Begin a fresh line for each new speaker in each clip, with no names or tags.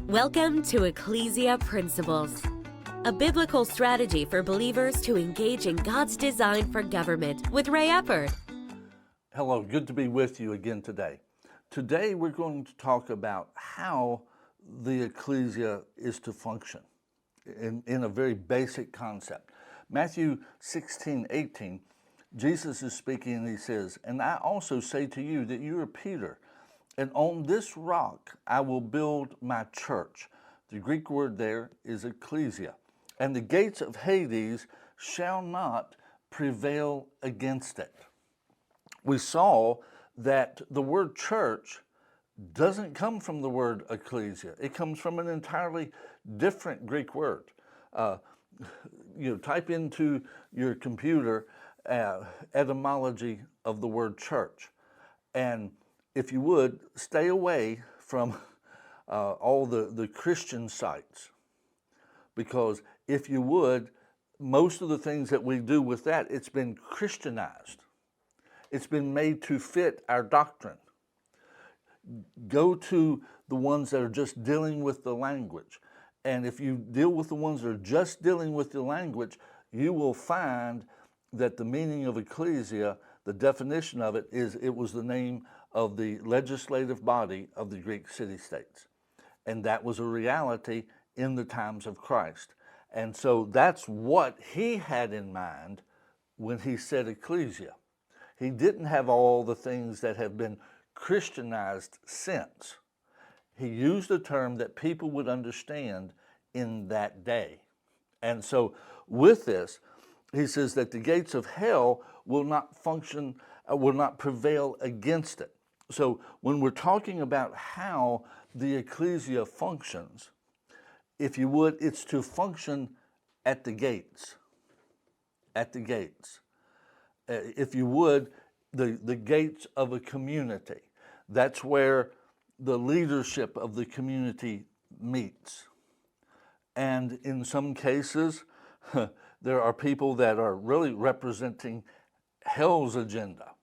Welcome to Ecclesia Principles, a biblical strategy for believers to engage in God's design for government with Ray Eppard.
Hello, good to be with you again today. Today we're going to talk about how the ecclesia is to function in a very basic concept. Matthew 16:18, Jesus is speaking and he says, "And I also say to you that you are Peter, and on this rock I will build my church." The Greek word there is ecclesia. "And the gates of Hades shall not prevail against it." We saw that the word church doesn't come from the word ecclesia. It comes from an entirely different Greek word. Type into your computer etymology of the word church. And if you would, stay away from all the Christian sites. Because if you would, most of the things that we do with that, it's been Christianized. It's been made to fit our doctrine. Go to the ones that are just dealing with the language. And if you deal with the ones that are just dealing with the language, you will find that the meaning of ecclesia, the definition of it is it was the name of the legislative body of the Greek city-states. And that was a reality in the times of Christ. And so that's what he had in mind when he said ecclesia. He didn't have all the things that have been Christianized since. He used a term that people would understand in that day. And so with this, he says that the gates of hell will not function, will not prevail against it. So when we're talking about how the ecclesia functions, if you would, it's to function at the gates. At the gates. If you would, the gates of a community. That's where the leadership of the community meets. And in some cases, there are people that are really representing hell's agenda.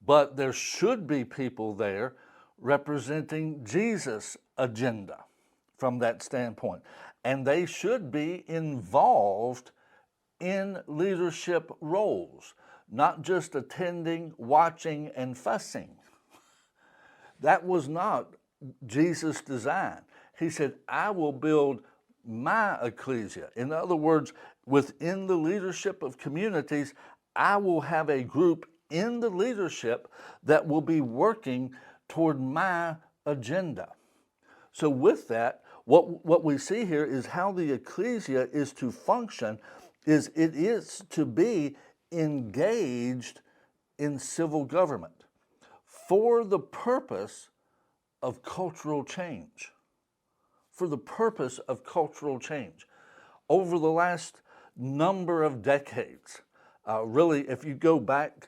But there should be people there representing Jesus' agenda from that standpoint. And they should be involved in leadership roles, not just attending, watching, and fussing. That was not Jesus' design. He said, I will build my ecclesia. In other words, within the leadership of communities, I will have a group in the leadership that will be working toward my agenda. So with that, what we see here is how the ecclesia is to function, is it is to be engaged in civil government for the purpose of cultural change. For the purpose of cultural change. Over the last number of decades, really, if you go back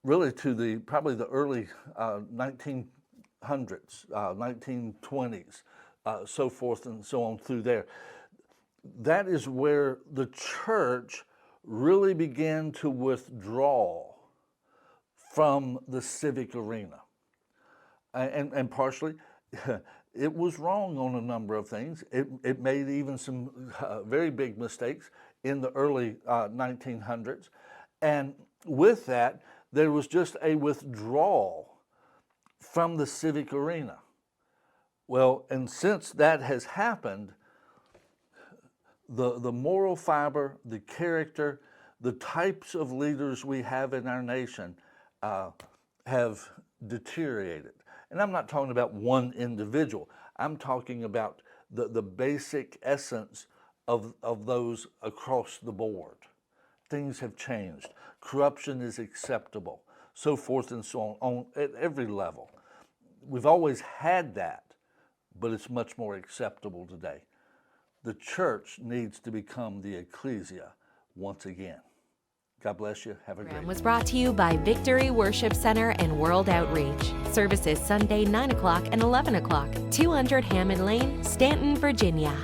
really to probably the early 1900s, 1920s, so forth and so on through there, that is where the church really began to withdraw from the civic arena. And partially, it was wrong on a number of things. It made even some very big mistakes in the early 1900s. And with that, there was just a withdrawal from the civic arena. Well, and since that has happened, the moral fiber, the character, the types of leaders we have in our nation have deteriorated. And I'm not talking about one individual. I'm talking about the basic essence of those across the board. Things have changed. Corruption is acceptable, so forth and so on at every level. We've always had that, but it's much more acceptable today. The church needs to become the ecclesia once again. God bless you. Have a great day.
Was brought to you by Victory Worship Center and World Outreach. Services Sunday 9 o'clock and 11 o'clock, 200 Hammond Lane, Stanton, Virginia.